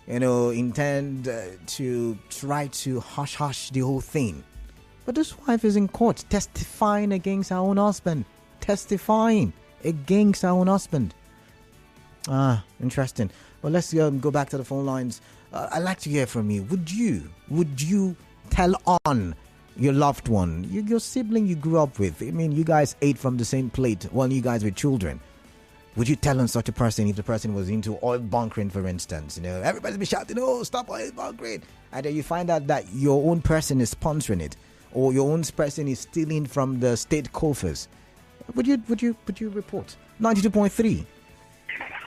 intend to try to hush the whole thing. But this wife is in court testifying against her own husband. Interesting. Well, let's go back to the phone lines. I'd like to hear from you. Would you tell on your loved one, your sibling you grew up with? I mean, you guys ate from the same plate while you guys were children. Would you tell on such a person if the person was into oil bunkering, for instance? Everybody's be shouting, "Oh, stop oil bunkering!" And then you find out that your own person is sponsoring it, or your own person is stealing from the state coffers. Would you report? 92.3.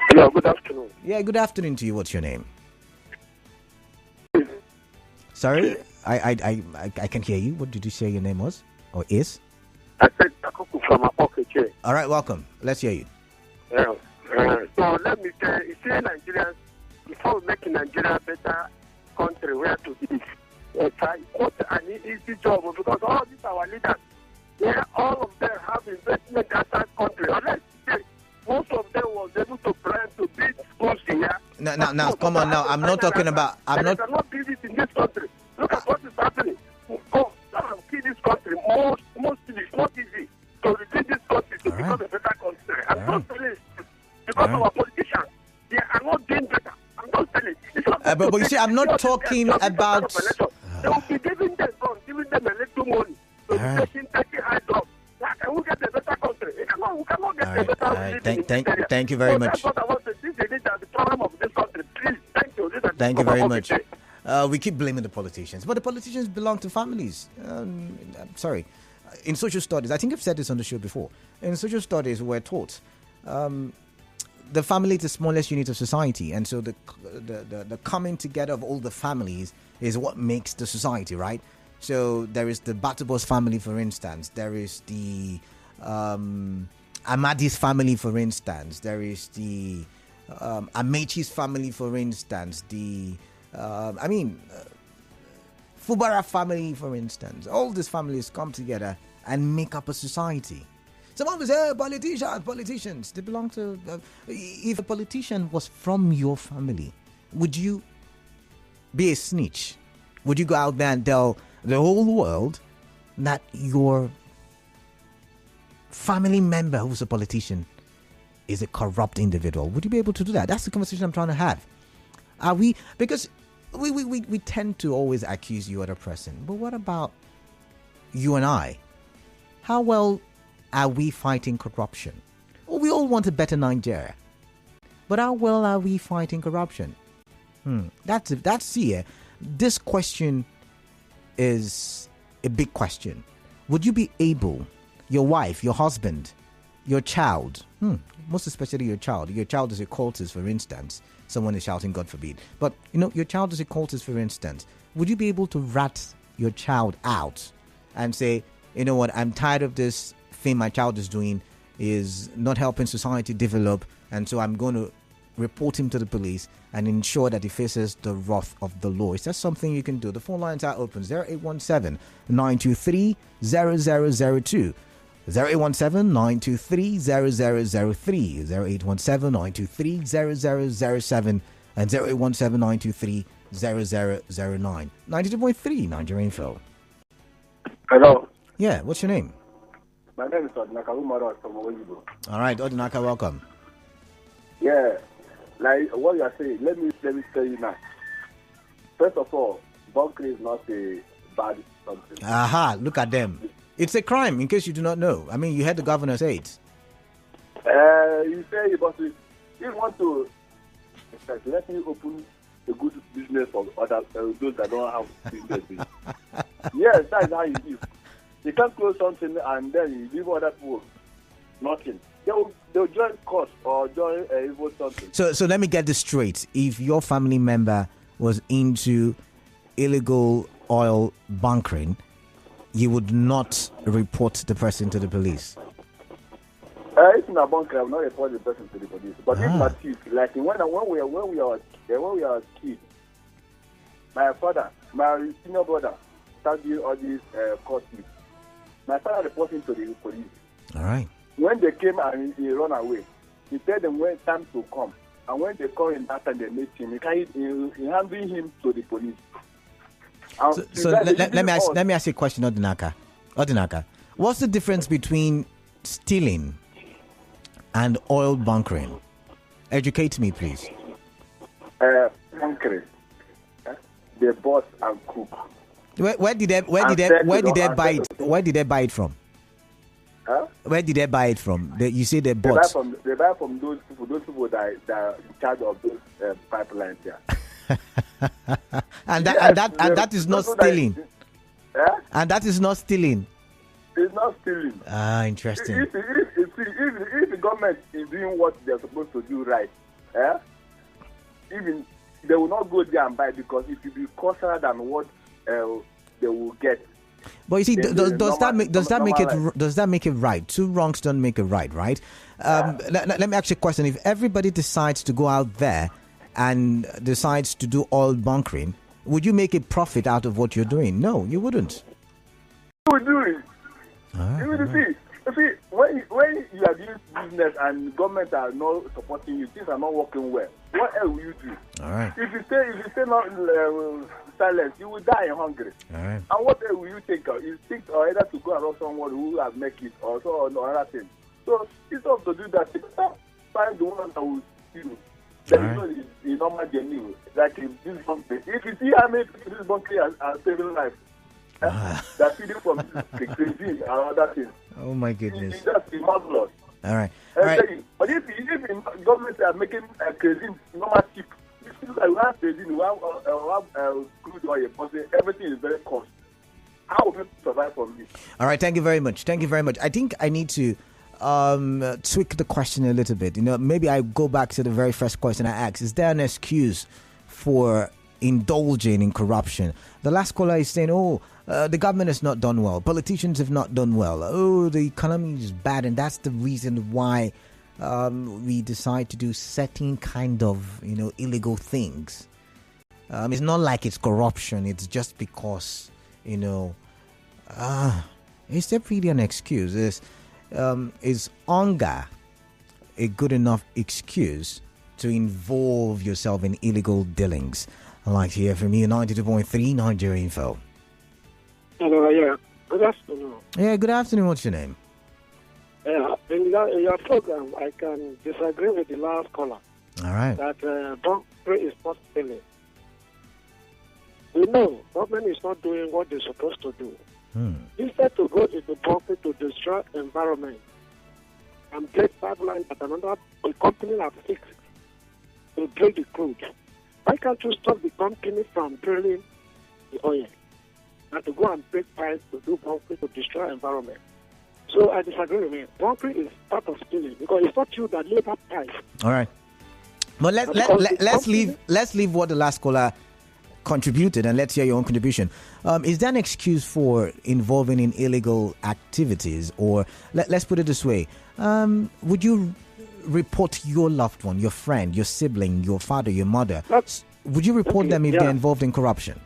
Hello, good afternoon. Yeah, good afternoon to you. What's your name? Sorry, I can hear you. What did you say your name was or is? I said Takuku from Apokeche. All right, welcome. Let's hear you. So let me tell you, Nigerians, before making Nigeria a better country where to live, try quote an easy job, because all these our leaders, all of them have investment outside country. Unless most of them was able to plan to build schools here. Now, come on now. I'm not talking about. I'm not. Cannot build it in this country. Look at what is happening. Oh, kill this country. Mostly, it's not easy to rebuild this country to become a better country. I'm not telling you because our politicians, they are not doing better. I'm not telling you. But you see, I'm not talking about. They will be giving them a little money. So they're taking high jobs. Can we get a better country? We cannot get a better. Thank you very much. That's what I want to see. The problem of this country. Please, thank you. Thank you very much. We keep blaming the politicians, but the politicians belong to families. I'm sorry. In social studies, I think I've said this on the show before. In social studies, we're taught the family is the smallest unit of society, and so the coming together of all the families is what makes the society, right? So there is the Batubos family, for instance. There is the Amadi's family, for instance. There is the Amechi's family, for instance. The Fubara family, for instance. All these families come together and make up a society. Someone will say, politicians, they belong to... if a politician was from your family, would you be a snitch? Would you go out there and tell the whole world that your family member who's a politician is a corrupt individual? Would you be able to do that? That's the conversation I'm trying to have. Are we... Because we tend to always accuse you other person. But what about you and I? How well are we fighting corruption? Well, we all want a better Nigeria. But how well are we fighting corruption? That's here. This question is a big question. Would you be able, your wife, your husband, your child, most especially your child is a cultist, for instance. Someone is shouting, God forbid. But, your child is a cultist, for instance. Would you be able to rat your child out and say, you know what, I'm tired of this thing my child is doing is not helping society develop, and so I'm going to report him to the police and ensure that he faces the wrath of the law? Is that something you can do? The phone lines are open. 0817-923-0002. 0817-923-0003. 0817-923-0007. And 0817-923-0009. 92.3 Nigeria Info. Hello. Yeah, what's your name? My name is Odinaka Umaro from Oyibo. All right, Odinaka, welcome. Yeah, like what you are saying, let me tell you now. First of all, bunkering is not a bad something. Aha, look at them. It's a crime, in case you do not know. I mean, you heard the governor say it. You say, but if you want to, let me open a good business for others, those that don't have business. Yes, that's how you do. You can't close something and then you leave other people nothing. They'll join cost or join evil something. So let me get this straight. If your family member was into illegal oil bunkering, you would not report the person to the police? It's not bunker. I will not report the person to the police. But it's my thief. Like when we are kids, my father, my senior brother, started doing all these court thieves. My father reported to the police. All right. When they came and he ran away, he told them when time to come. And when they call him that time, they meet him. He handing him to the police. So let me ask you a question, Odinaka. What's the difference between stealing and oil bunkering? Educate me, please. Bunkering. They bought and cook. Where did they buy it from? Huh? Where did they buy it from? You say they bought. They buy from those people that are in charge of those pipelines. Yeah. and that is not stealing. And that is not stealing. It's not stealing. Ah, interesting. If the government is doing what they're supposed to do right, even they will not go there and buy, because it will be costlier than what they will get. But you see, does that make it right? Two wrongs don't make it right, right? Let me ask you a question. If everybody decides to go out there and decides to do oil bunkering, would you make a profit out of what you're doing? No, you wouldn't. You would do it. You see, when you are doing business and government are not supporting you, things are not working well. What else will you do? All right. If you stay not silent, you will die hungry. All right. And what else will you think of? You think either to go and rob someone who has make it, or so another thing. So instead of to do that, you better find the one that will steal. That is the normal journey. Like in this bunker. If you see how many people this bunker are saving life, they're feeding from cuisine and other things. Oh my goodness. It's just marvelous. All right. But if government are making cuisine normal cheap, it feels like we have cuisine, we have crude oil, but everything is very cost. How will people survive from this? All right. Thank you very much. I think I need to tweak the question a little bit. Maybe I go back to the very first question I asked. Is there an excuse for indulging in corruption? The last caller is saying, the government has not done well. Politicians have not done well. The economy is bad, and that's the reason why we decide to do certain kind of, illegal things. It's not like it's corruption. It's just because, is there really an excuse? Is hunger a good enough excuse to involve yourself in illegal dealings? I'd like to hear from you. 92.3 Nigeria Info. Hello, yeah. Good afternoon. Yeah, good afternoon. What's your name? Yeah, in your program, I can disagree with the last caller. All right. That bunkering is not stealing. We know government is not doing what they're supposed to do. Instead to go into bunkering to destroy environment and break pipeline that another company has fixed to drill the crude. Why can't you stop the company from drilling the oil and to go and break pipes to do bunkering to destroy environment? So I disagree with him. Bunkering is part of stealing because it's not you that lay that pipe. All right. But let's leave what the last caller contributed, and let's hear your own contribution. Is there an excuse for involving in illegal activities? Or let's put it this way. Would you report your loved one, your friend, your sibling, your father, your mother? Would you report them if they're involved in corruption?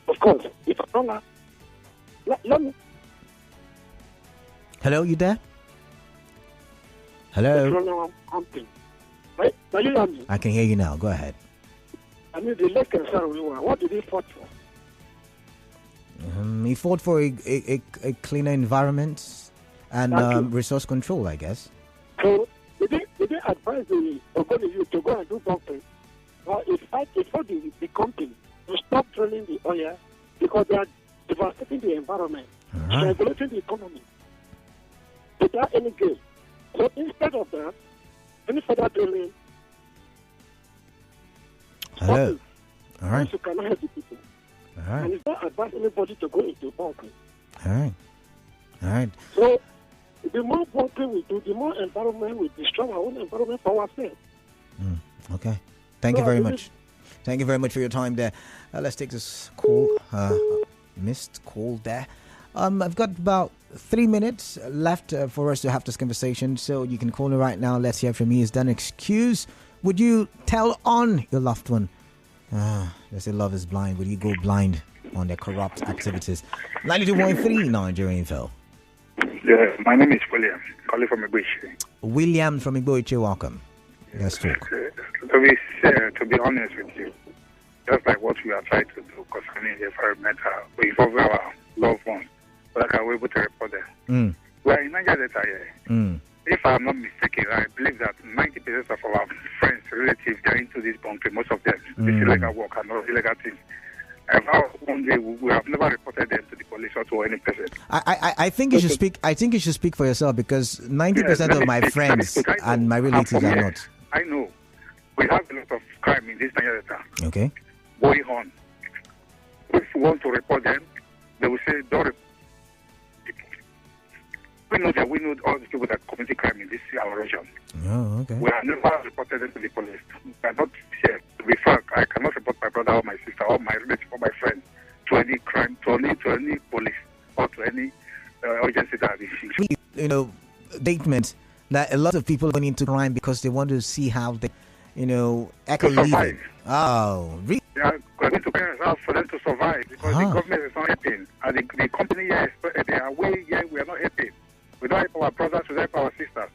Of course. If let me. Hello, you there? Hello? Right? Now you hear me? I can hear you now. Go ahead. I mean, the lake and Sarawak, what did he fight for? He fought for a cleaner environment and resource control, I guess. So, did they advise the Ogoni to go and do bunkering? Well, it fought for the company to stop drilling the oil because they are devastating the environment, regulating the economy without any gain. So, instead of that, any further drilling, hello. All right. You cannot help the people. All right. And it's not advise anybody to go into bunkering. All right. All right. So, the more bunkering we do, the more environment we destroy our own environment for ourselves. Okay. Thank you very much. Thank you very much for your time there. Let's take this call. Missed call there. I've got about 3 minutes left for us to have this conversation, so you can call me right now. Let's hear from you. Is that an excuse? Would you tell on your loved one? They say love is blind. Would you go blind on their corrupt activities? 92.3 Nigeria Info. Yeah, my name is William, calling from Igboiche. William from Igboiche, welcome. Let's talk. To be honest with you, just like what we are trying to do concerning the environmental, we involve our loved ones, so that we're able to report them. We are in Niger Delta here. If I'm not mistaken, I believe that 90% of our friends, relatives, they are into this bunkering, most of them. This illegal work and not illegal things. One day we have never reported them to the police or to any person. I think you should speak. I think you should speak for yourself, because 90% of my friends and my relatives are not. I know. We have a lot of crime in this Niger Delta. Okay. Going on. If we want to report them, they will say, don't report people. We know all the people that commit crime in this our region. Oh, okay. We have never reported them to the police. We are not here. To be frank, I cannot report my brother or my sister or my relative or my friend to any crime, to any police or to any agency that is. Statement that a lot of people are going into crime because they want to see how they, echo living. Oh, really? They are going to parents' house for them to survive because the government is not helping. And the company here, they are way here, we are not helping. We don't help our brothers, we don't help our sisters.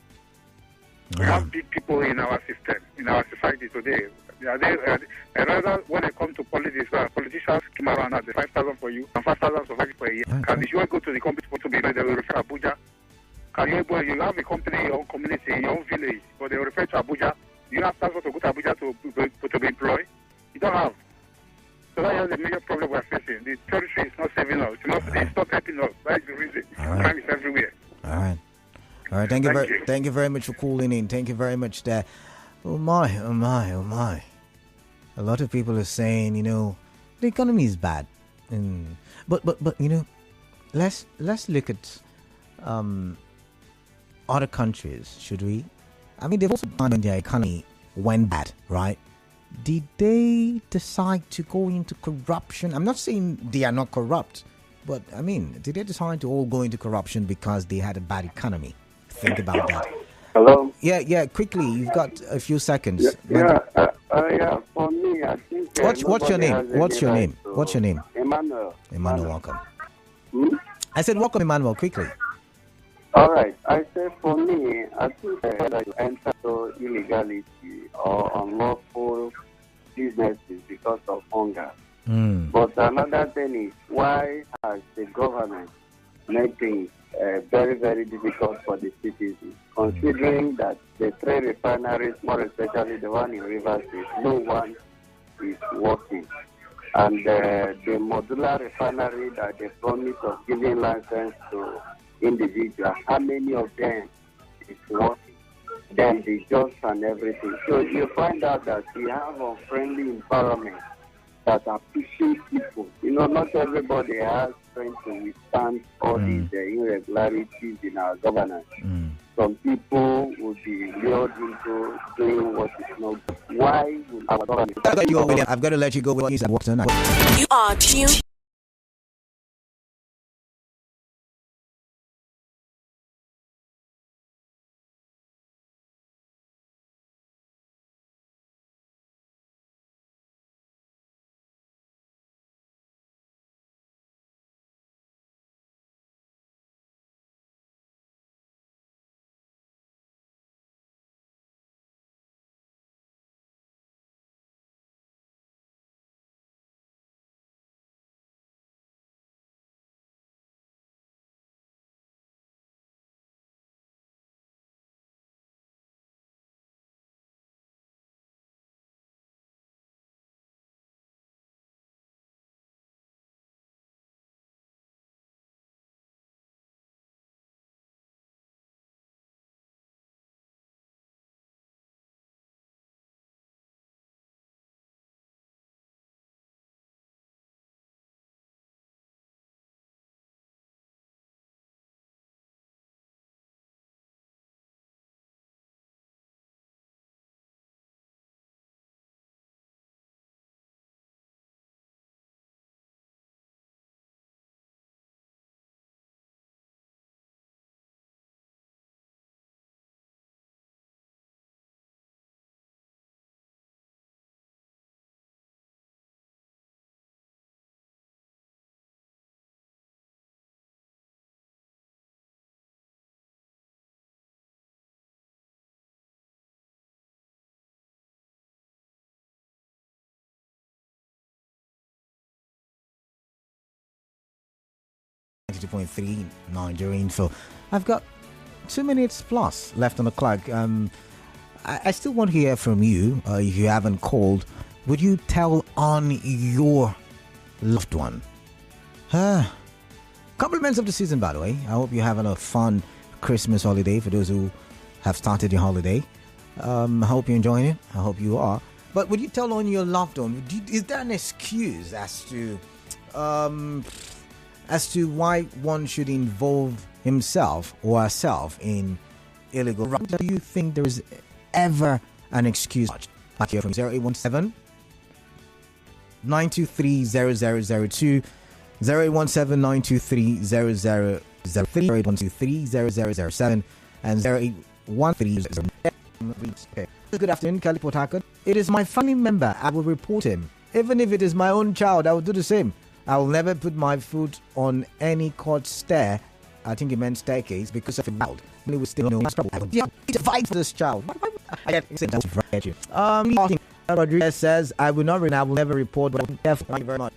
We have big people in our system, in our society today. And rather, when they come to politics, politicians come around at the 5,000 for you and 5,000 for a year. And if you want to go to the company to be made, they will refer to Abuja. You have a company in your own community, in your own village, but they will refer to Abuja. You have transport to go to Abuja to be employed. You don't have. So that is the major problem we are facing. The territory is not saving us. It's not helping us. That is the reason. Crime is everywhere. All right. Thank you very much for calling in. Thank you very much there. Oh my. A lot of people are saying, the economy is bad. But let's look at other countries, should we? I mean, they've also done when their economy went bad, right? Did they decide to go into corruption? I'm not saying they are not corrupt, but I mean, did they decide to all go into corruption because they had a bad economy? Think about that. Hello? Yeah, quickly. You've got a few seconds. Yeah, for me, I think... What's your name? What's your name? Emmanuel. Emmanuel, welcome. I said welcome, Emmanuel, quickly. All right. I said for me, I think that you enter illegality or unlawful businesses because of hunger. But another thing is, why has the government made things very, very difficult for the citizens? Considering that the three refineries, more especially the one in Rivers State, no one is working. And the modular refinery that they promised of giving license to individuals, how many of them is working? Then the jobs and everything. So you find out that we have unfriendly environment that are pushing people. Not everybody has strength to withstand all these irregularities in our governance. Some people will be lured into doing what is not good. Why will our government... I've got to let you go with what tonight. You are tuned 90.3 Nigeria Info. I've got 2 minutes plus left on the clock. I still want to hear from you. If you haven't called, would you tell on your loved one? Compliments of the season, by the way. I hope you're having a fun Christmas holiday for those who have started your holiday. I hope you're enjoying it. I hope you are. But would you tell on your loved one? Is there an excuse as to why one should involve himself or herself in illegal? Do you think there is ever an excuse? Back here from 0817 923 0002, 0817 923 0003, 0823 0007, and 0813. Good afternoon, Kelly Port Harcourt. It is my family member. I will report him. Even if it is my own child, I will do the same. I will never put my foot on any court stair. I think he meant staircase because of a child. He will still know trouble. I will fight for this child. Rodriguez says, I will never report, but thank you very much.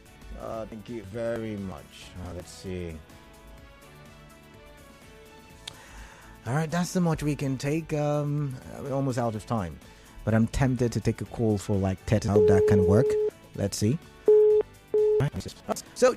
Thank you very much. Let's see. All right, that's the much we can take. We're almost out of time, but I'm tempted to take a call for like 30. I hope that can work. Let's see. So.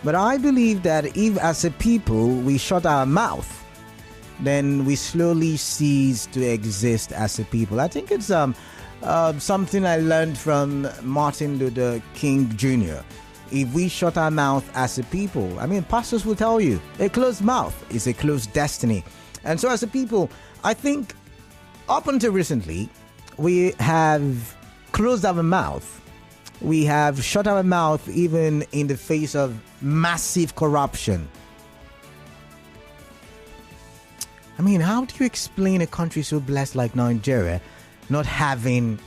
But I believe that if as a people we shut our mouth, then we slowly cease to exist as a people. I think it's something I learned from Martin Luther King Jr. If we shut our mouth as a people, I mean, pastors will tell you, a closed mouth is a closed destiny. And so as a people, I think up until recently, we have closed our mouth. We have shut our mouth even in the face of massive corruption. I mean, how do you explain a country so blessed like Nigeria not having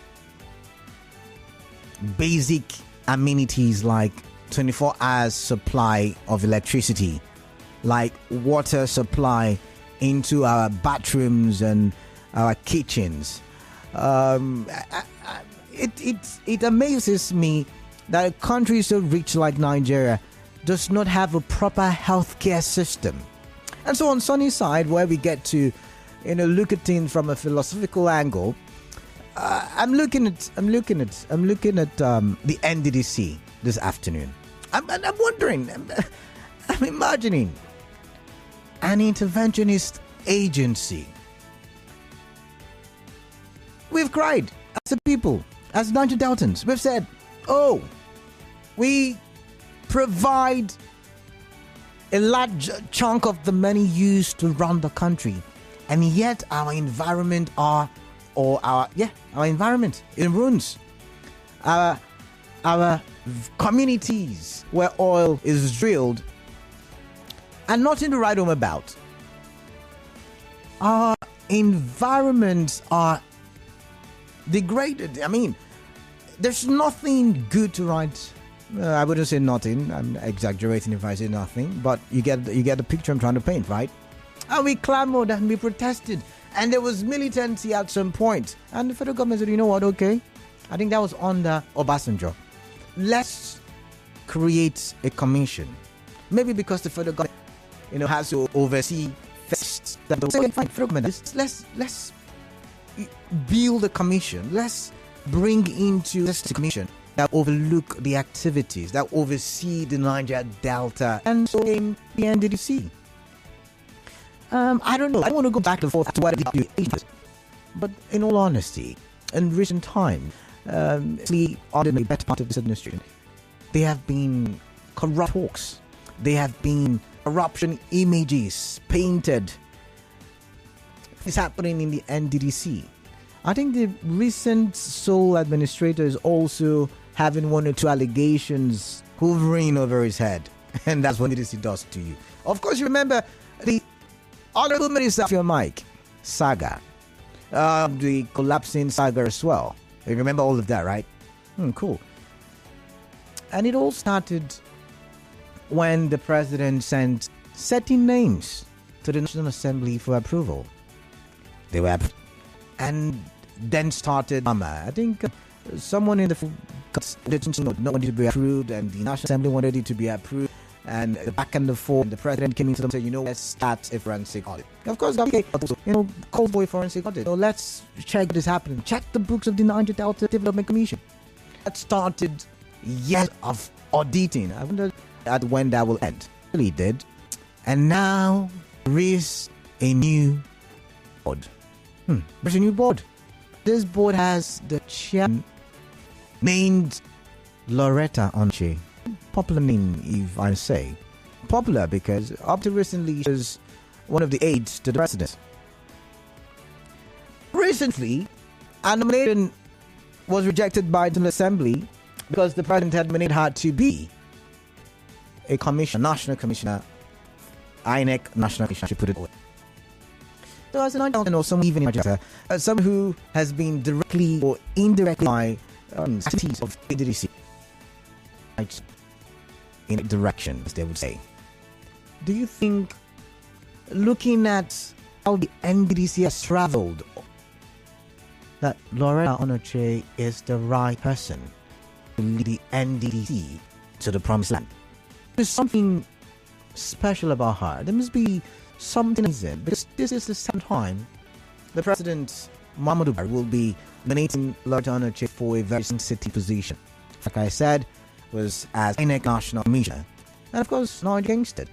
basic amenities like 24 hours supply of electricity, like water supply into our bathrooms and our kitchens? It amazes me that a country so rich like Nigeria does not have a proper healthcare system. And so on Sunny Side, where we get to, look at things from a philosophical angle, I'm looking at the NDDC this afternoon. I'm wondering, I'm imagining an interventionist agency. We've cried as a people, as Niger Deltans. We've said, oh, we provide a large chunk of the money used to run the country, and yet our environment our environment in ruins. Our communities where oil is drilled and nothing to write home about. Our environments are degraded. I mean, there's nothing good to write. I wouldn't say nothing. I'm exaggerating if I say nothing, but you get the picture I'm trying to paint, right? And we clamored and we protested, and there was militancy at some point, and the federal government said, you know what, okay, I think that was under Obasanjo. Let's create a commission. Maybe because the federal government, has to oversee things. Okay, fine, federal government. Let's build a commission. Let's bring into this commission that overlook the activities, that oversee the Niger Delta, and so in the NDDC. I don't know. I don't want to go back and forth to what it is, but in all honesty, in recent time, under the better part of this administration, there have been corrupt talks. There have been corruption images painted. It's happening in the NDDC. I think the recent sole administrator is also having one or two allegations hovering over his head. And that's what NDDC does to you. Of course, you remember the Honorable Minister of your mic saga. The collapsing saga as well. You remember all of that, right? Cool. And it all started when the president sent certain names to the National Assembly for approval. They were, and then started I think someone in the didn't want it to be approved, and the National Assembly wanted it to be approved, and the back and the forth, the president came into them and said, let's start a forensic audit. Of course, called for a forensic audit. So let's check what is happening. Check the books of the Niger Delta Development Commission. That started years of auditing. I wonder at when that will end. It really did. And now there is a new board. There's a new board. This board has the chairman named Loretta Onche. Popular name, if I say. Popular because up to recently she was one of the aides to the president. Recently, a nomination was rejected by the Assembly because the president had nominated her to be a commissioner, national commissioner, INEC national commissioner, should put it away. So as an or some even in someone who has been directly or indirectly by activities of NDDC in a direction, as they would say. Do you think, looking at how the NDDC has traveled, that Loretta Onche is the right person to lead the NDDC to the promised land? There's something special about her. There must be something in because this is the second time the President Muhammadu Buhari will be nominating Loretta Onche for a very sensitive position. Like I said, was as INEC National Commissioner, And of course, not against it.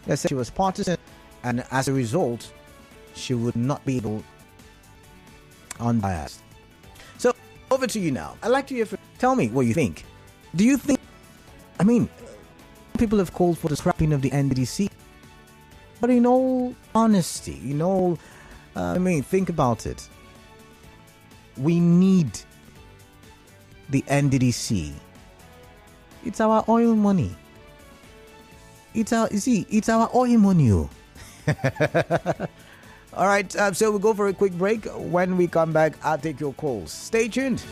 Let's say she was partisan, and as a result, she would not be able unbiased. So, over to you now. I'd like to hear from, tell me what you think. Do you think, people have called for the scrapping of the NDDC, but in all honesty, think about it. We need the NDDC. It's our oil money. It's our oil money. All right, so we'll go for a quick break. When we come back, I'll take your calls. Stay tuned.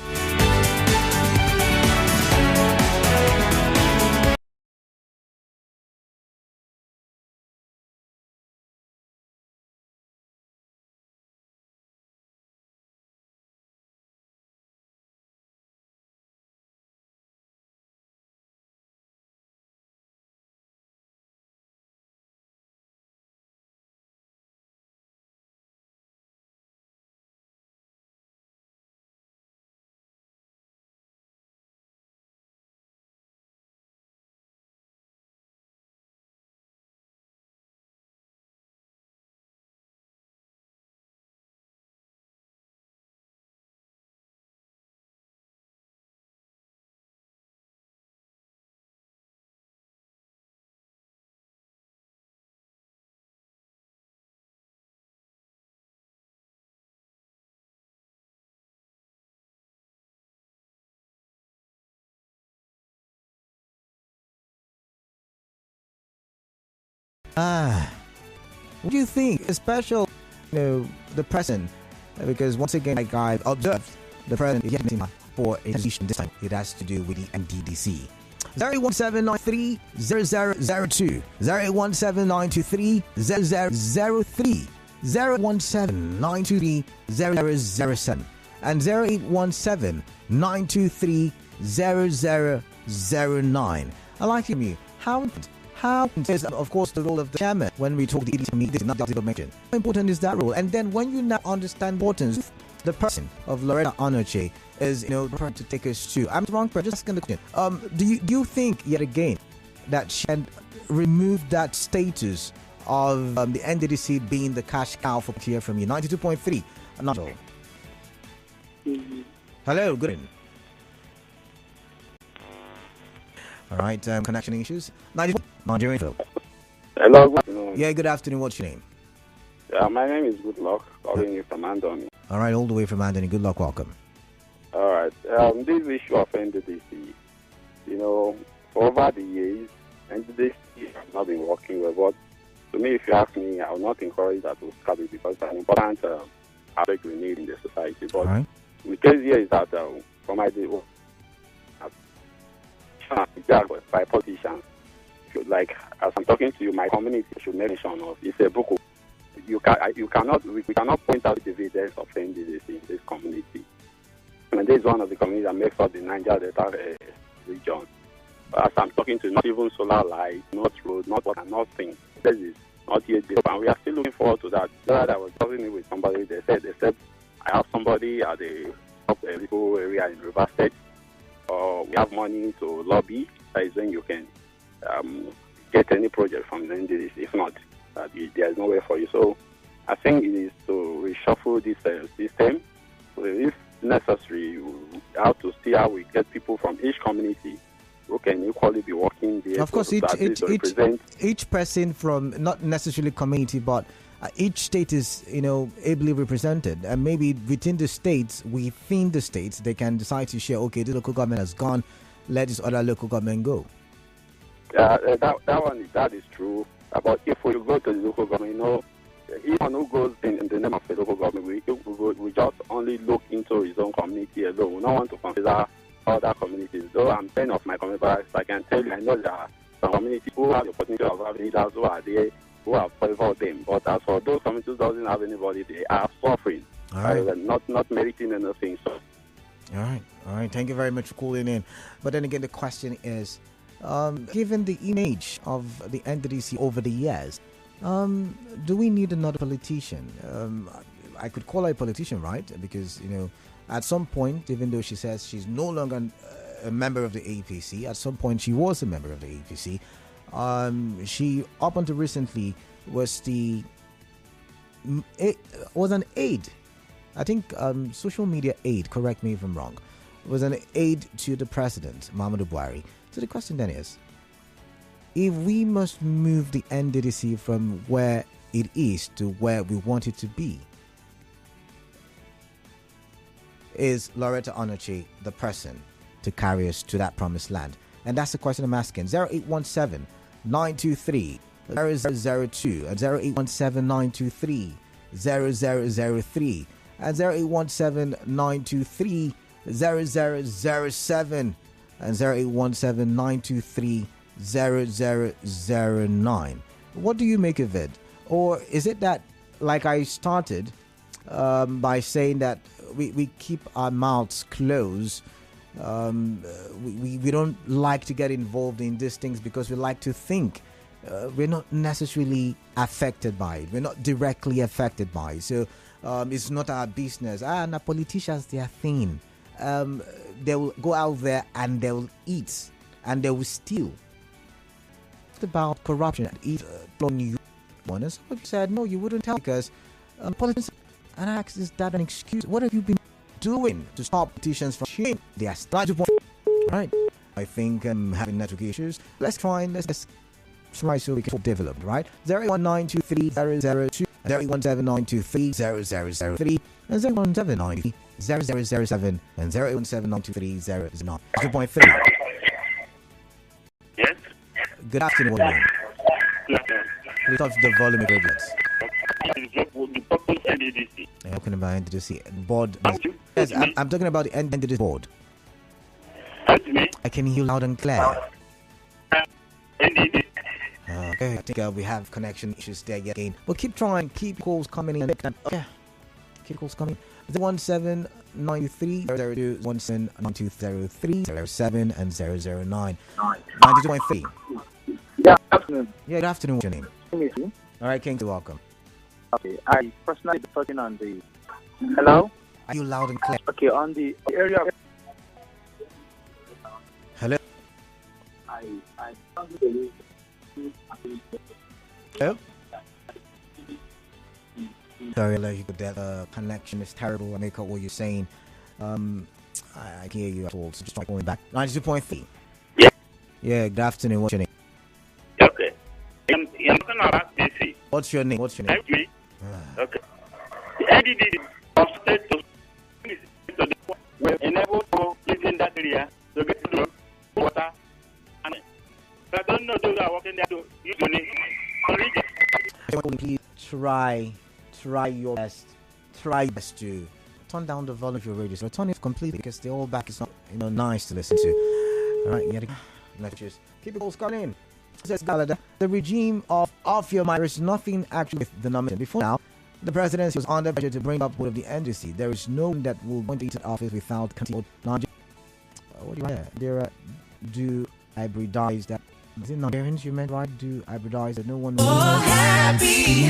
What do you think? Special, the president, because once again, like I observed, the president is getting for a decision this time. It has to do with the NDDC. 01793-0002, 01793-0003, 017-923-0007, and 0817-923-0009. I like you. How is, of course, the role of the chairman when we talk the EDC meeting, not the mention. How important is that role? And then when you now understand importance, the person of Loretta Onoche is, trying to take us to. I'm wrong, but just asking the question. Do you think yet again that she can remove that status of the NDDC being the cash cow for here from you? 92.3. Not all. Hello, good evening. All right, connection issues. Nigerian Phil. Hello, good afternoon. Yeah, good afternoon. What's your name? My name is Good Luck, calling you from Andoni. All right, all the way from Andoni. Good luck, welcome. All right, this issue of NDDC, for over the years, NDDC has not been working well. But to me, if you ask me, I will not encourage that to scrap it because it's an important aspect we need in the society. But right. The case here is that from my day, by politicians. Like as I'm talking to you, my community should mention of it's a book. We cannot point out the evidence of NDDC in this community. And this is one of the communities that makes up the Niger Delta region. As I'm talking to you, not even solar light, not road, not water, nothing. This is not yet built, and we are still looking forward to that. I was talking with somebody. They said I have somebody at the top little area in River State. We have money to lobby. That is when you can get any project from the NDDC. If not, there is no way for you. So I think it is to reshuffle this system. So if necessary, we have to see how we get people from each community who can equally be working there. Of course, each person from not necessarily community, but each state is, ably represented, and maybe within the states, they can decide to share. Okay, the local government has gone, let this other local government go. That is true. But if we go to the local government, anyone who goes in the name of the local government, we just only look into his own community alone. We don't want to consider other communities. Though I'm fan of my community, but I can tell you, I know there are some communities who have the opportunity of having leaders who are there, who have favored them. But as for those communities who doesn't have anybody, they are suffering. All right. Not meriting anything. So. All right. Thank you very much for calling in. But then again, the question is, given the image of the NDDC over the years, do we need another politician? I could call her a politician, right? Because, at some point, even though she says she's no longer a member of the APC, at some point she was a member of the APC. She, up until recently, was was an aide. I think social media aide, correct me if I'm wrong, was an aide to the president, Muhammadu Buhari. So the question then is, if we must move the NDDC from where it is to where we want it to be, is Loretta Onoche the person to carry us to that promised land? And that's the question I'm asking. 0817 923 0002 and 0817 923 0003 and 0817 923 0007 and 0817 923 0009. What do you make of it? Or is it that, like I started by saying, that we keep our mouths closed? We don't like to get involved in these things because we like to think we're not necessarily affected by it. We're not directly affected by it. So it's not our business. The politicians, their thing. They will go out there and they will eat and they will steal. It's about corruption. If you said no, you wouldn't tell, because politicians. And I asked, is that an excuse? What have you been doing to stop politicians from sharing their strategy? Right. I think having network issues. Let's try so we can develop, right? 019230002 017923003 and 017930007 and 017923009. 2.3. Yes. Good afternoon, woman. Please talk to the volume of radios. I'm talking about NDDC board. Yes, I'm talking about the NDDC board. I can hear you loud and clear. Okay, I think we have connection issues there yet again. But keep trying, keep calls coming in. Okay, keep calls coming. 1793 02 179203 07 and 009 92.3. Yeah, good afternoon. Yeah, good afternoon. What's your name? Me. All right, King, welcome. Okay, I personally talking on the. Hello? Are you loud and clear? Okay, on the area. Hello? Hello? Sorry, that connection is terrible. I make out what you're saying. I can hear you at all, so just try going back. 92.3. Yeah. Yeah, good afternoon. What's your name? Okay. I'm talking about DC. What's your name? Help me. Okay. The NDD of state to were enabled to live in that area to get to water. And I don't know those are working there to use the name. Please try your best. Try your best to turn down the volume of your radio. So turn it completely, because the whole back is not nice to listen to. All right, let's just keep it all coming in. Says Galada, the regime of Afia is nothing actually with the nomination. Before now, the presidency was under pressure to bring up with the NDC. There is no one that will go into office without continued knowledge. What do you mean? There do hybridize that. Is it Nigerians you meant, right? Do hybridize that no one will. Happy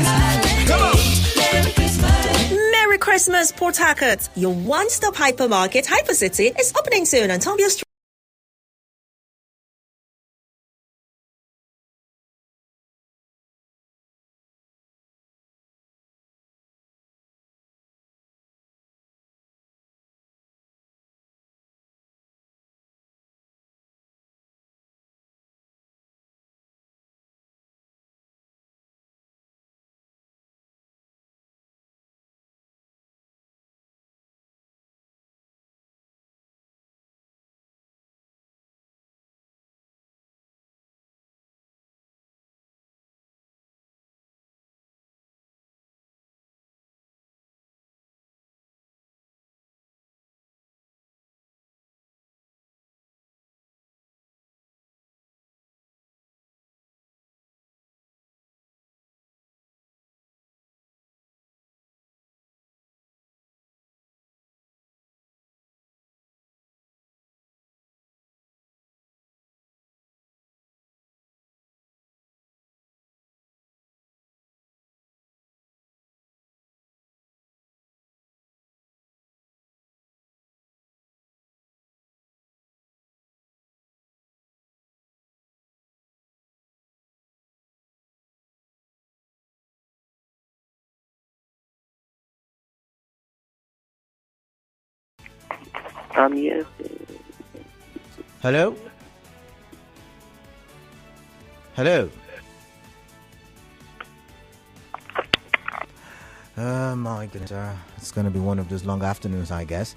Merry Christmas, Port Harcourt. Your one-stop hypermarket, Hypercity, is opening soon on Tombio Street. Yes. Hello? Hello? My goodness, it's going to be one of those long afternoons, I guess.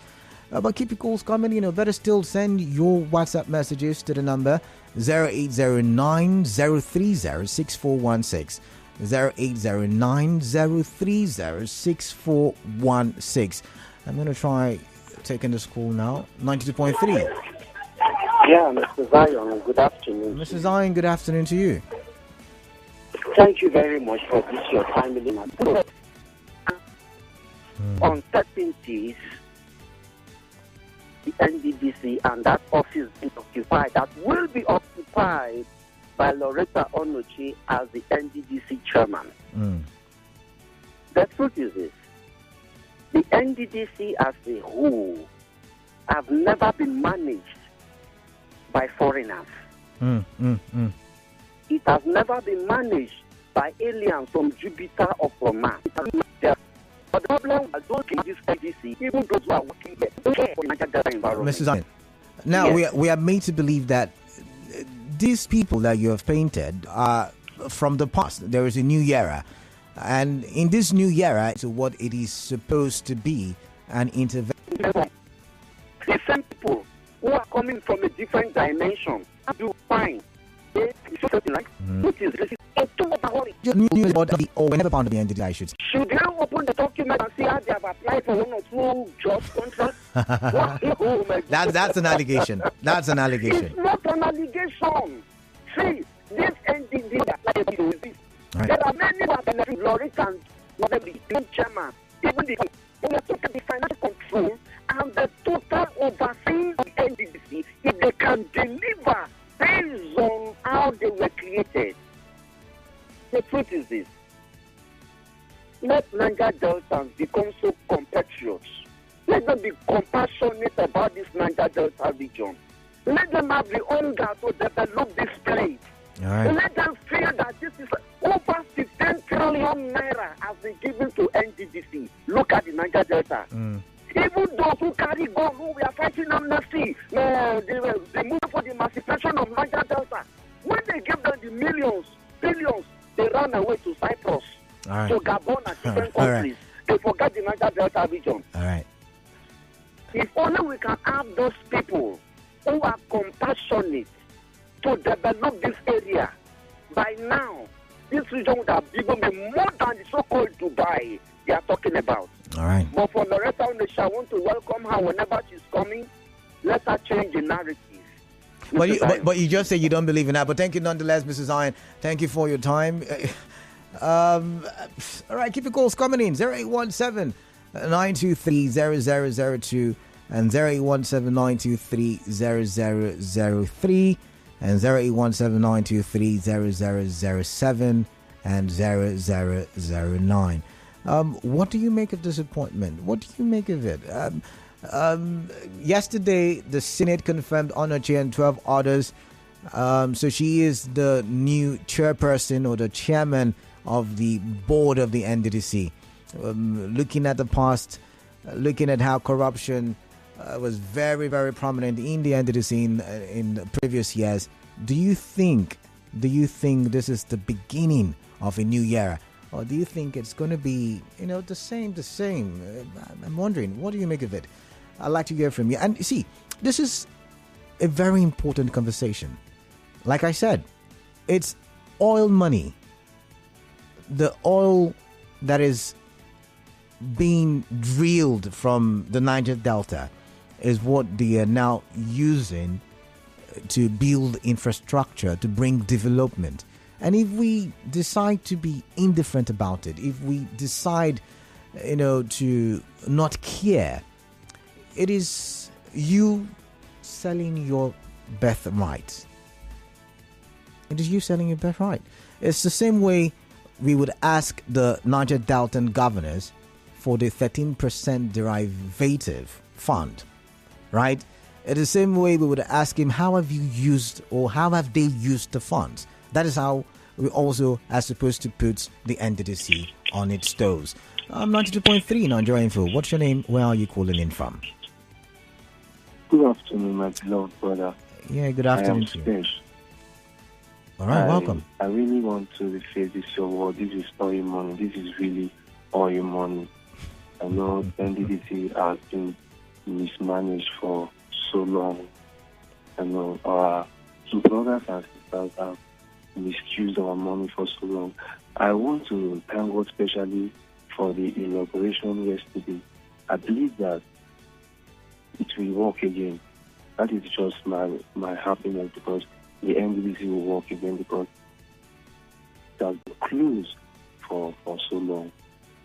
But keep your calls coming. Better still send your WhatsApp messages to the number 0809 030 6416. 0809 030 6416. I'm going to try taking this call now. 92.3. Yeah, Mr. Zion, good afternoon. Mr. Zion, good afternoon to you. Thank you very much for this, your timely matter. Uncertainties, the NDDC and that office being occupied, that will be occupied by Loretta Onochi as the NDDC chairman. The truth is this: the NDDC as a whole have never been managed by foreigners. It has never been managed by aliens from Jupiter or from Mars. But the problem is those in this NDDC, even those who are working there, don't care for the Niger Delta environment. Mrs. Zion, now yes. we are made to believe that these people that you have painted are from the past. There is a new era. And in this new era, to what it is supposed to be an intervention. The same people who are coming from a different dimension do fine. News about or whenever part of the entity, I should say. Should they open the document and see how they have applied for one or two job contracts? That's an allegation. That's an allegation. It's not an allegation. See, this entity applied to this. Right. There are many who have benefited, Loretta and the chairman, even the financial control and the total overseeing of the NDDC, if they can deliver based on how they were created. The truth is this: let Niger Deltans become so compassionate. Let them be compassionate about this Niger Delta region. Let them have the hunger to develop this place. Right. Let them feel that this is over 15 trillion naira has been given to NDDC. Look at the Niger Delta. Even those who carry gun, who we are fighting amnesty, they move for the emancipation of Niger Delta. When they give them the millions, billions, they run away to Cyprus, to Gabon and different countries. They forget the Niger Delta region. All right. If only we can have those people who are compassionate to develop this area, by now, this region would have given me more than the so-called Dubai they are talking about. All right. But for Loretta Onochi, I want to welcome her whenever she's coming. Let her change the narrative. But you just say you don't believe in that. But thank you nonetheless, Mrs. Zion. Thank you for your time. All right, keep your calls coming in. 0817 923 0002 and 0817 923 0003 and 0817 923 0007 and 0009. What do you make of this appointment? What do you make of it? Yesterday, the Senate confirmed Onochi and 12 others. So she is the new chairperson or the chairman of the board of the NDDC. Looking at the past, looking at how corruption was very, very prominent in the NDDC in the previous years, do you think this is the beginning of a new era? Or do you think it's going to be, the same? I'm wondering, what do you make of it? I'd like to hear from you. And see, this is a very important conversation. Like I said, it's oil money. The oil that is being drilled from the Niger Delta is what they are now using to build infrastructure, to bring development. And if we decide to be indifferent about it, if we decide, to not care, it is you selling your birthright. It is you selling your birthright. It's the same way we would ask the Niger Delta governors for the 13% derivative fund, right? It's the same way we would ask him, how have you used or how have they used the funds? That is how we also are supposed to put the NDDC on its toes. 92.3 Nigeria Info. What's your name? Where are you calling in from? Good afternoon, my beloved brother. Yeah, good afternoon to you. All right, welcome. I really want to rephrase this your word. This is oil money. This is really oil money. I know NDDC has been mismanaged for so long. I know our brothers and sisters have misused our money for so long. I want to thank God especially for the inauguration yesterday. I believe that it will work again. That is just my happiness, because the NDDC will work again, because it has been closed for so long.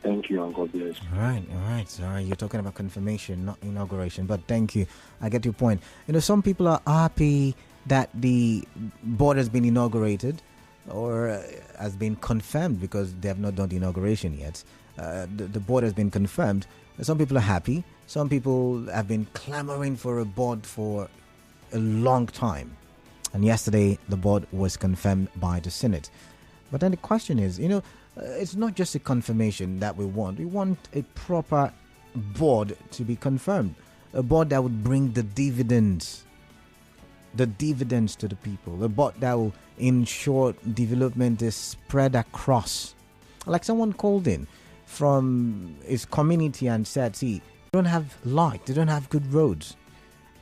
Thank you, and God bless. All right. Sorry, you're talking about confirmation, not inauguration, but thank you. I get your point. Some people are happy that the board has been inaugurated or has been confirmed because they have not done the inauguration yet. The board has been confirmed. Some people are happy. Some people have been clamoring for a board for a long time. And yesterday, the board was confirmed by the Senate. But then the question is, it's not just a confirmation that we want. We want a proper board to be confirmed. A board that would bring the dividends to the people. A board that will ensure development is spread across. Like someone called in from his community and said, see, they don't have light, they don't have good roads.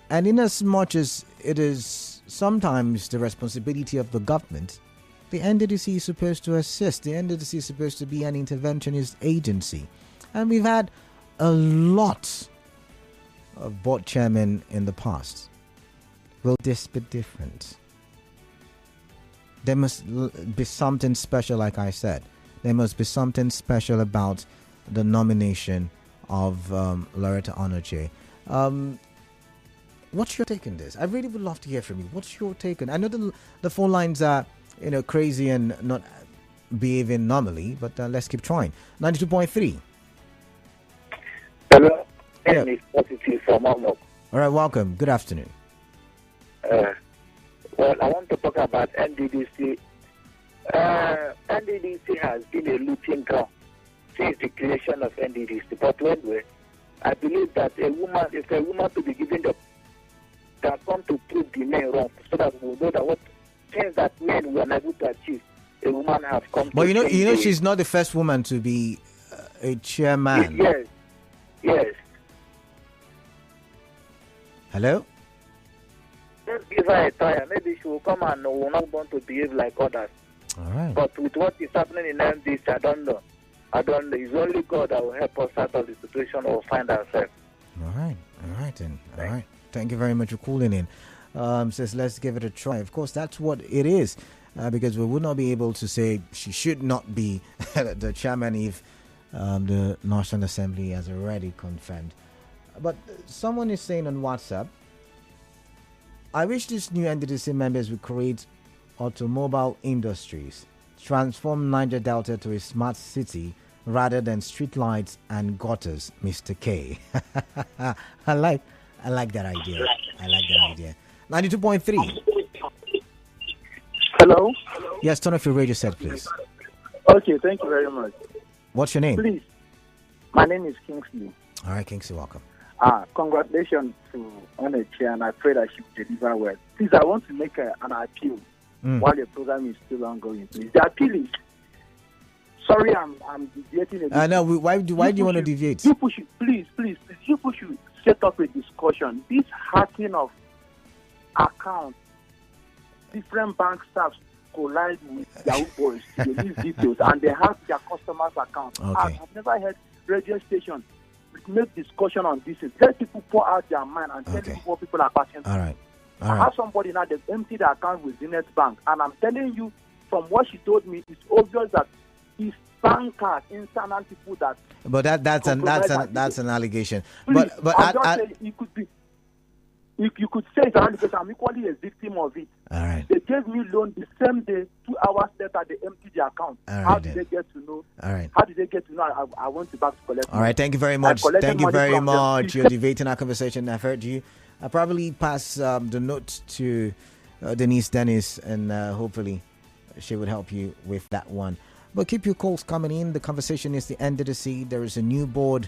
And in as much as it is sometimes the responsibility of the government, the NDDC is supposed to assist. The NDDC is supposed to be an interventionist agency. And we've had a lot of board chairmen in the past. Will this be different? There must be something special, like I said. There must be something special about the nomination of Loretta Onoche. What's your take on this? I really would love to hear from you. What's your take on it? I know the phone lines are crazy and not behaving normally, but let's keep trying. 92.3. Hello. Yeah. Positive from Amok. All right, welcome. Good afternoon. Well, I want to talk about NDDC. NDDC has been a looting ground since the creation of NDDC. But anyway, I believe that if a woman to be given the come to prove the men wrong, so that we know that what things that men were unable to achieve, a woman has come. But she's not the first woman to be a chairman. Yes. Hello? Let's give her a try. Maybe she will come and will not want to behave like others. All right. But with what is happening in MDC, I don't know. It's only God that will help us out of the situation we'll find ourselves. All right then. All right. Thank you very much for calling in. Says let's give it a try. Of course, that's what it is, because we would not be able to say she should not be the chairman if the National Assembly has already confirmed. But someone is saying on WhatsApp, I wish these new NDDC members would create automobile industries, transform Niger Delta to a smart city rather than streetlights and gutters, Mr. K. I like that idea. 92.3. Hello? Yes, turn off your radio set, please. Okay, thank you very much. What's your name? Please. My name is Kingsley. All right, Kingsley, welcome. Congratulations to Onoche, and I pray that she will deliver well. Please, I want to make an appeal while the program is still ongoing. Please. The appeal is, sorry, I'm deviating a bit. No, why do you want to deviate? You push it, please. You push it. Set up a discussion. This hacking of accounts, different bank staffs collide with Yahoo boys to release details, and they hack their customers' accounts. Okay. I've never heard radio stations make discussion on this. Let people pour out their mind and tell people what people are passing through. All right. I have somebody now that emptied the account with Zenith Bank, and I'm telling you, from what she told me, it's obvious that it's bankers, internal people that. But that's an allegation. Please, but it could be. You could say it's an allegation. I'm equally a victim of it. All right. They gave me loan the same day. 2 hours later, they emptied the account. How did they get to know? All right. How did they get to know? I went back to collect. All right. Thank you very much. Thank you very much. You're debating our conversation. I've heard you. I'll probably pass the note to Denise Dennis, and hopefully she would help you with that one. But keep your calls coming in. The conversation is the end of the sea. There is a new board.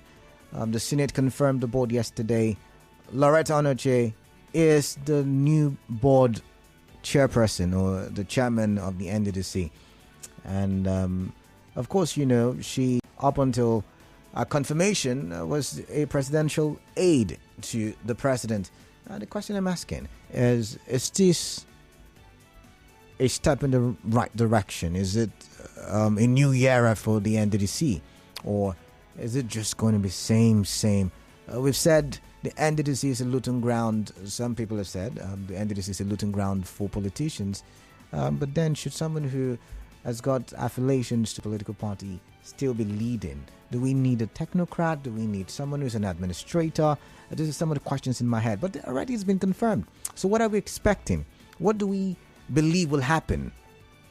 The Senate confirmed the board yesterday. Loretta Onoche is the new board chairperson or the chairman of the NDDC. And of course, she, up until confirmation, was a presidential aide to the president. The question I'm asking is this a step in the right direction? Is it a new era for the NDDC? Or is it just going to be same? We've said the NDDC is a looting ground. Some people have said the NDDC is a looting ground for politicians. But then should someone who has got affiliations to political party still be leading? Do we need a technocrat? Do we need someone who's an administrator? This is some of the questions in my head. But already it's been confirmed. So what are we expecting? What do we believe will happen?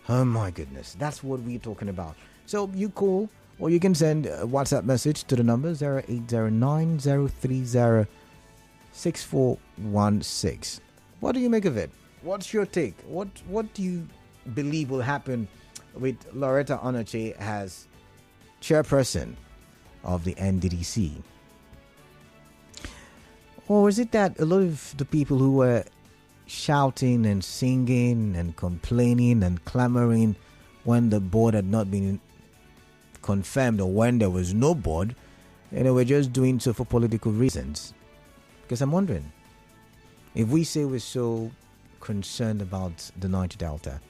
Oh my goodness. That's what we're talking about. So you call or you can send a WhatsApp message to the number 0809-030-6416. What do you make of it? What's your take? What do you believe will happen with Loretta Onoche as chairperson of the NDDC? Or is it that a lot of the people who were shouting and singing and complaining and clamoring when the board had not been confirmed or when there was no board, we're just doing so for political reasons? Because I'm wondering, if we say we're so concerned about the Niger Delta,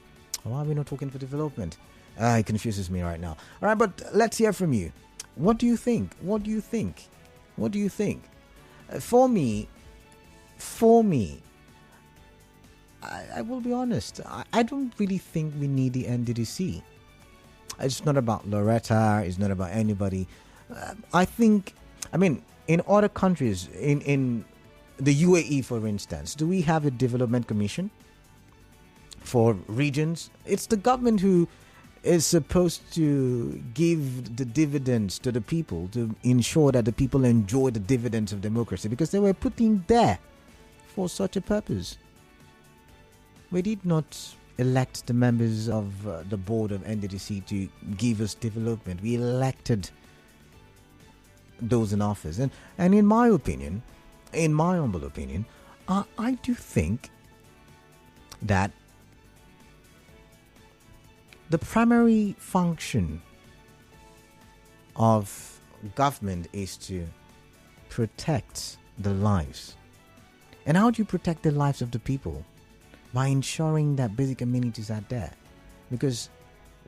why are we not talking for development? It confuses me right now. All right, but let's hear from you. What do you think? For me, I will be honest. I don't really think we need the NDDC. It's not about Loretta. It's not about anybody. In other countries, in the UAE, for instance, do we have a development commission for regions? It's the government who is supposed to give the dividends to the people to ensure that the people enjoy the dividends of democracy, because they were put in there for such a purpose. We did not elect the members of the board of NDDC to give us development. We elected those in office. And in my opinion, in my humble opinion, I do think that the primary function of government is to protect the lives. And how do you protect the lives of the people? By ensuring that basic amenities are there. Because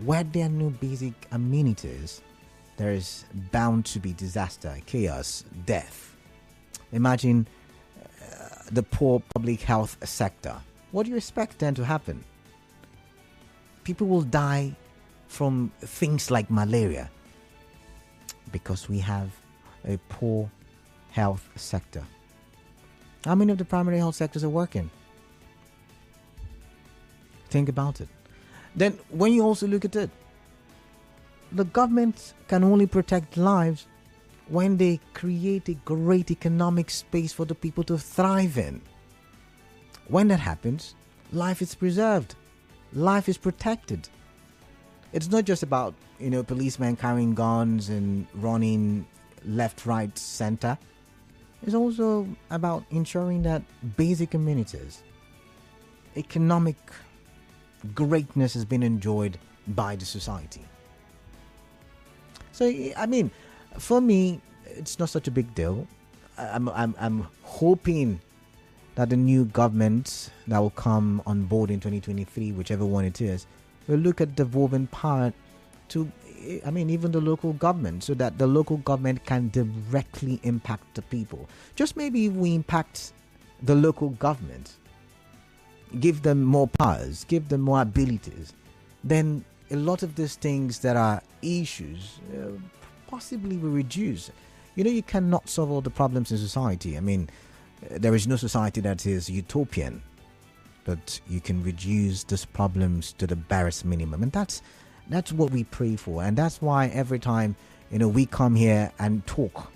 where there are no basic amenities, there is bound to be disaster, chaos, death. Imagine the poor public health sector. What do you expect then to happen? People will die from things like malaria because we have a poor health sector. How many of the primary health sectors are working? Think about it. Then when you also look at it, the government can only protect lives when they create a great economic space for the people to thrive in. When that happens, life is preserved. Life is protected. It's not just about, policemen carrying guns and running left, right, center. It's also about ensuring that basic amenities, economic greatness has been enjoyed by the society. So, for me, it's not such a big deal. I'm hoping that the new government that will come on board in 2023, whichever one it is, will look at devolving power to, even the local government, so that the local government can directly impact the people. Just maybe if we impact the local government, give them more powers, give them more abilities, then a lot of these things that are issues possibly will reduce. You cannot solve all the problems in society. There is no society that is utopian, but you can reduce these problems to the barest minimum, and that's what we pray for. And that's why every time we come here and talk,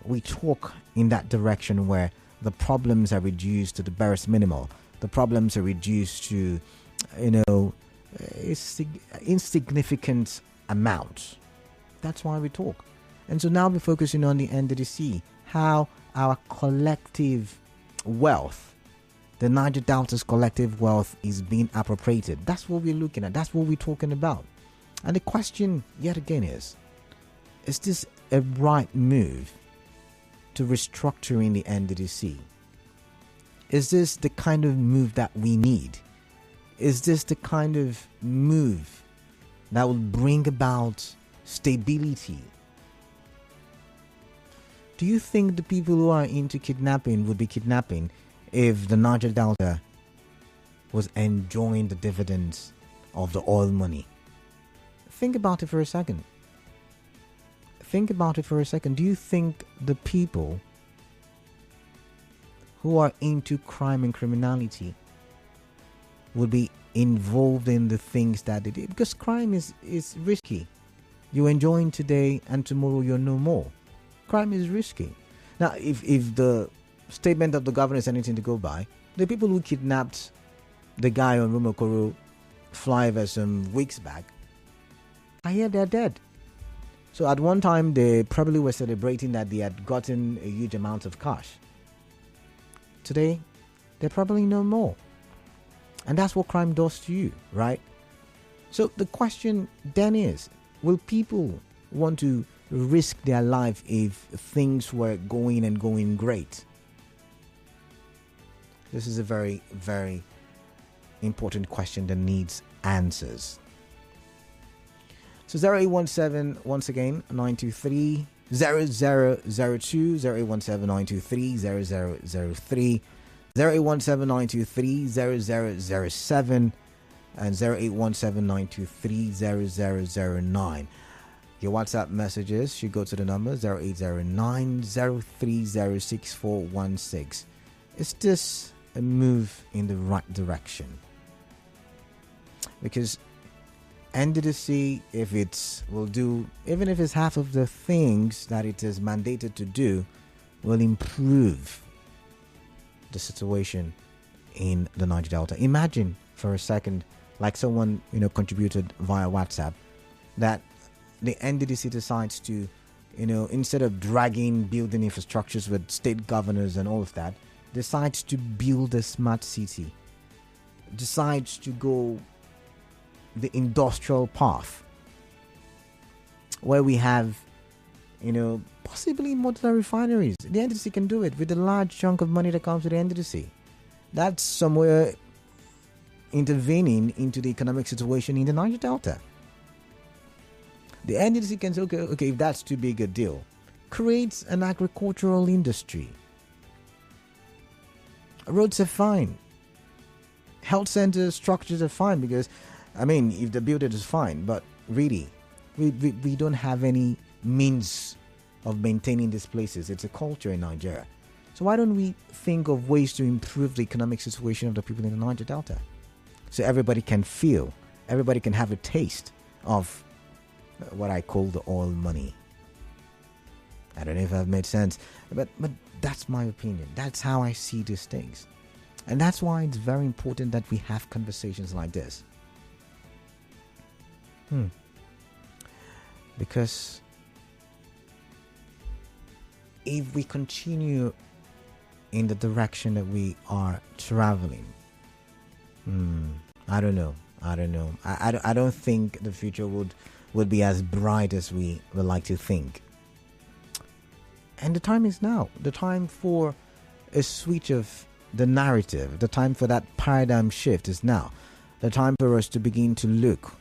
we talk in that direction where the problems are reduced to the barest minimal. The problems are reduced to insignificant amount. That's why we talk. And so now we're focusing on the NDDC, how our collective wealth the Niger Delta's collective wealth is being appropriated. That's what we're looking at. That's what we're talking about. And the question, yet again, is this a right move to restructuring the NDDC? Is this the kind of move that we need? Is this the kind of move that will bring about stability? Do you think the people who are into kidnapping would be kidnapping if the Niger Delta was enjoying the dividends of the oil money? Think about it for a second. Think about it for a second. Do you think the people who are into crime and criminality would be involved in the things that they did? Because crime is risky. You're enjoying today and tomorrow you're no more. Crime is risky. Now, if the statement of the governor is anything to go by, the people who kidnapped the guy on Rumokoro flyover some weeks back, I hear they're dead. So at one time, they probably were celebrating that they had gotten a huge amount of cash. Today, they're probably no more. And that's what crime does to you, right? So the question then is, will people want to risk their life if things were going great? This is a very, very important question that needs answers. So 0817, once again, 923 0002, 0817 923 0003, 0817 923 0007, and 0817 923 0009. Your WhatsApp messages should go to the number 0809 0306416. Is this a move in the right direction? Because NDDC, if it will do, even if it's half of the things that it is mandated to do, will improve the situation in the Niger Delta. Imagine for a second, like someone contributed via WhatsApp, that the NDDC decides to, instead of dragging building infrastructures with state governors and all of that, decides to build a smart city, decides to go the industrial path, where we have, possibly modular refineries. The NDDC can do it with the large chunk of money that comes to the NDDC. That's somewhere intervening into the economic situation in the Niger Delta. The NDDC can say, okay, if that's too big a deal, creates an agricultural industry. Roads are fine. Health center structures are fine, because, if the building is fine, but really, we don't have any means of maintaining these places. It's a culture in Nigeria. So why don't we think of ways to improve the economic situation of the people in the Niger Delta? So everybody can feel, everybody can have a taste of what I call the oil money. I don't know if I've made sense, but that's my opinion. That's how I see these things. And that's why it's very important that we have conversations like this. Because if we continue in the direction that we are traveling, I don't know. I don't think the future would be as bright as we would like to think. And the time is now. The time for a switch of the narrative. The time for that paradigm shift is now. The time for us to begin to look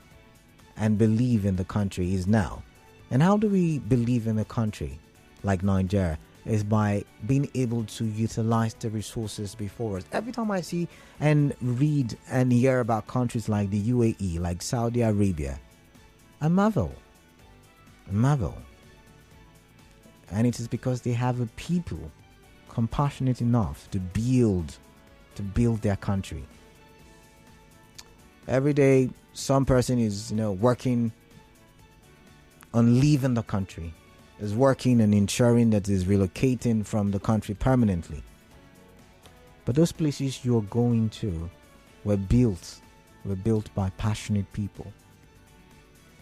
and believe in the country is now. And how do we believe in a country like Nigeria? Is by being able to utilize the resources before us. Every time I see and read and hear about countries like the UAE, like Saudi Arabia, I marvel. And it is because they have a people compassionate enough to build their country. Every day, some person is, working on leaving the country, is working and ensuring that is relocating from the country permanently. But those places you're going to were built by passionate people.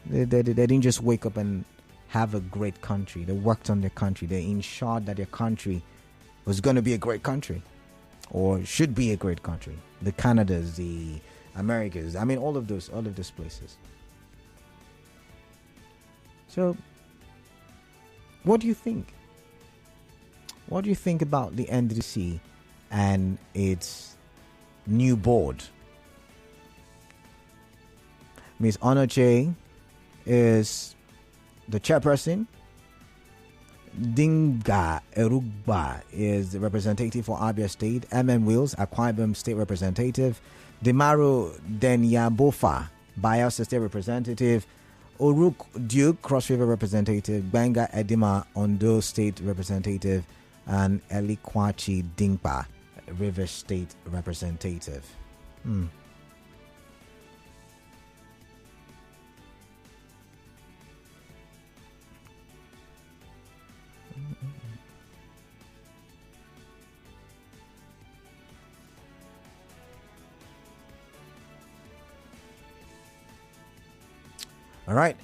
They didn't just wake up and have a great country. They worked on their country. They ensured that their country was going to be a great country. or should be a great country. The Canadas, the Americas, I mean, all of those places. So, what do you think? What do you think about the NDDC and its new board? Ms. Onoche is the chairperson. Dinga Erugba is the representative for Abia State. MM Wills, Akwa Ibom State Representative. Demaro Denyabofa, Bayelsa State Representative. Oruk Duke, Cross River Representative. Benga Edima, Ondo State Representative. And Elikwachi Dingpa, River State Representative. All right.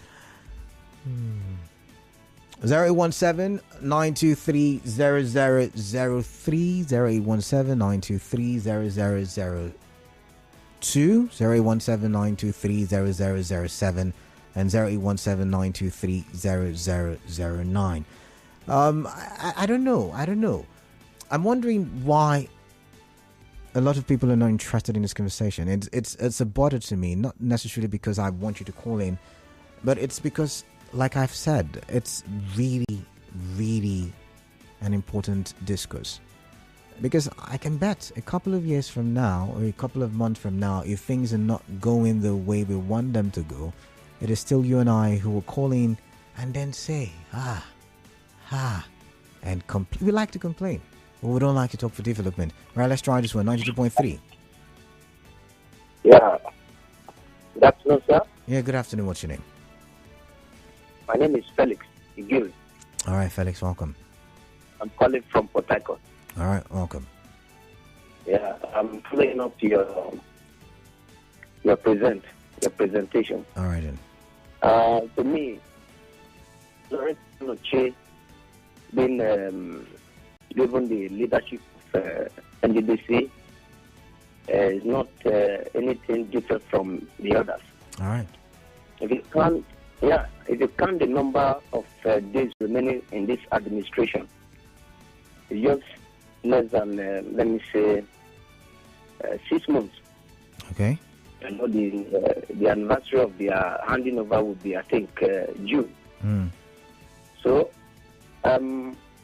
0817-923-0003, 0817-923-0002, 0817-923-0007, and 0817-923-0009. I don't know. I'm wondering why a lot of people are not interested in this conversation. It's a bother to me, not necessarily because I want you to call in, but it's because, like I've said, it's really, really an important discourse. Because I can bet a couple of years from now, or a couple of months from now, if things are not going the way we want them to go, it is still you and I who will call in and then say, and we like to complain, but we don't like to talk for development. Right, let's try this one, 92.3. Yeah. Good afternoon, sir. Yeah, good afternoon. What's your name? My name is Felix Igil. All right, Felix, welcome. I'm calling from Port Harcourt. All right, welcome. Yeah, I'm following up to your presentation. All right, then. To me, Lawrence Onoche being given the leadership of NDDC is not anything different from the others. All right. If you count the number of days remaining in this administration, it's just less than, let me say, 6 months. Okay. I know the anniversary of their handing over would be, I think, June. So,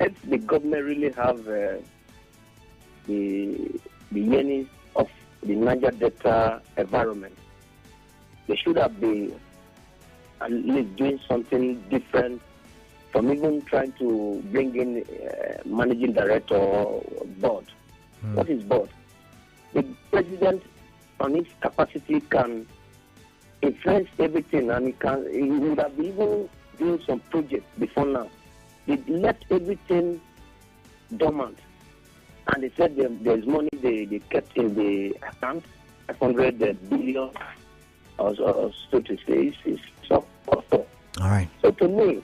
if the government really have the yearnings of the Niger Delta environment, they should have been at least doing something different from even trying to bring in managing director or board. What is board? The president on his capacity can influence everything, and he would have even doing some projects before now. They left everything dormant, and they said there's money they kept in the account, 500 billion or so to say. It's so awful. All right. So to me,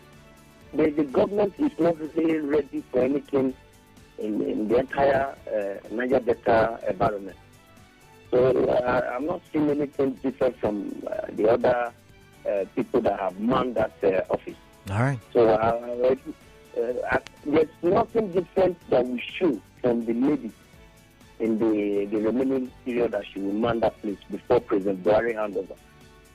the government is not really ready for anything in the entire Niger Delta environment. So I'm not seeing anything different from the other people that have manned that office. All right. So there's nothing different that we show from the lady in the remaining period that she will man that place before President Buhari handover.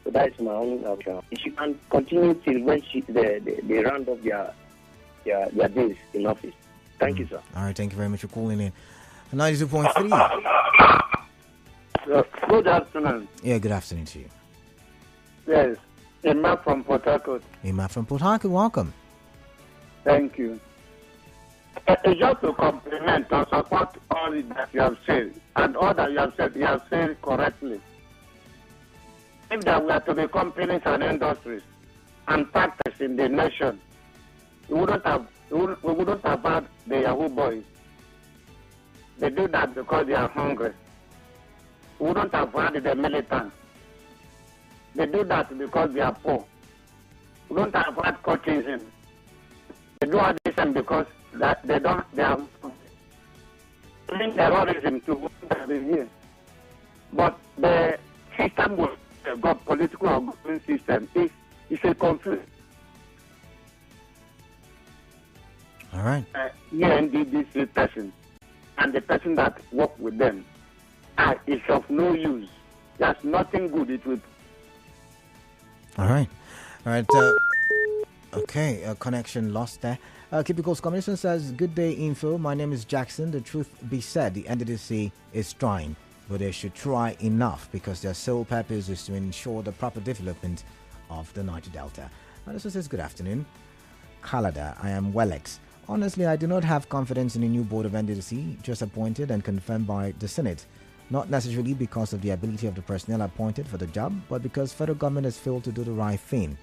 So that is my own option. She can continue till when they round up their days in office. Thank you, sir. All right, thank you very much for calling in. 92.3. Good afternoon. Yeah, good afternoon to you. Yes, Emma from Port Harcourt. Emma from Port Harcourt, welcome. Thank you. Just to compliment and support all that you have said, and all that you have said correctly. If there were to be companies and industries and factories in the nation, we wouldn't have had the Yahoo boys. They do that because they are hungry. We wouldn't have had the militants. They do that because they are poor. We don't have had courtesan. They do all this because they are. bring terrorism to what has been here. But the system was got political or government system is a conflict. All right. this person and the person that work with them is of no use. There's nothing good it will. All right. Okay, connection lost there. Kipiko's Commission says, good day, Info. My name is Jackson. The truth be said, the NDDC is trying, but they should try enough because their sole purpose is to ensure the proper development of the Niger Delta. And this says, good afternoon. Kalada, I am Welex. Honestly, I do not have confidence in the new board of NDDC, just appointed and confirmed by the Senate. Not necessarily because of the ability of the personnel appointed for the job, but because federal government has failed to do the right thing.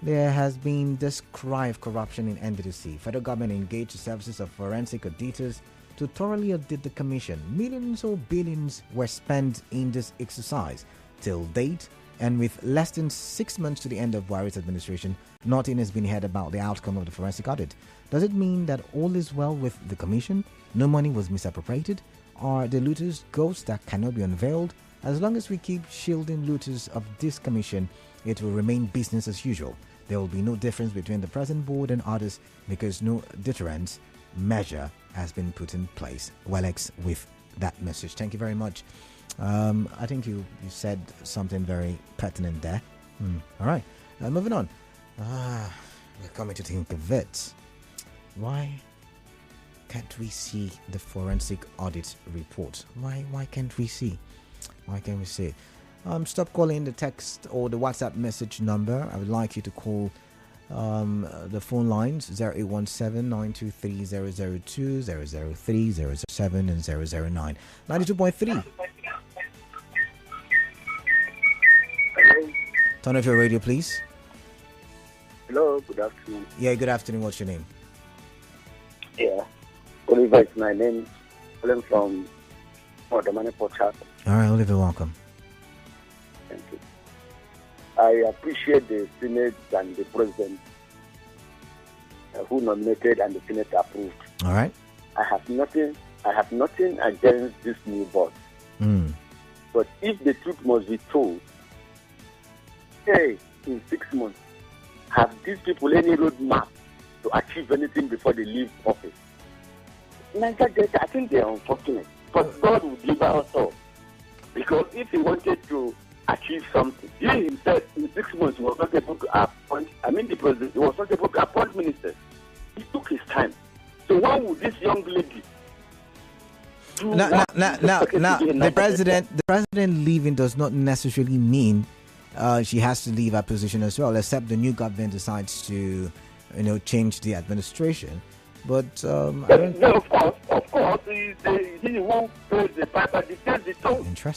There has been this cry of corruption in NDDC. Federal government engaged the services of forensic auditors to thoroughly audit the commission. Millions or billions were spent in this exercise. Till date, and with less than 6 months to the end of Buhari's administration, nothing has been heard about the outcome of the forensic audit. Does it mean that all is well with the commission? No money was misappropriated? Are the looters ghosts that cannot be unveiled? As long as we keep shielding looters of this commission, it will remain business as usual. There will be no difference between the present board and others because no deterrence measure has been put in place. Welex with that message. Thank you very much. I think you said something very pertinent there. All right. Moving on. We're coming to think of it. Why can't we see the forensic audit report? Why can't we see? Why can't we see it? Stop calling the text or the WhatsApp message number. I would like you to call the phone lines 0817-923-002, 003, 007 and 009. 92.3. Turn off your radio, please. Hello, good afternoon. Yeah, good afternoon. What's your name? Yeah, Oliver is my name. I'm from Odamani, Port Harcourt. All right, Oliver, welcome. Thank you. I appreciate the Senate and the President who nominated and the Senate approved. All right. I have nothing against this new board. But if the truth must be told, hey, in 6 months, have these people any roadmap to achieve anything before they leave office? Niger Delta, I think they are unfortunate. But God will deliver us all. Because if he wanted to achieve something, he himself in 6 months was not able to appoint, the president was not able to appoint ministers. He took his time. So why would this young lady the president leaving does not necessarily mean she has to leave her position as well, except the new government decides to, change the administration. But of course, he won't praise the piper, he tells the tone. Interesting.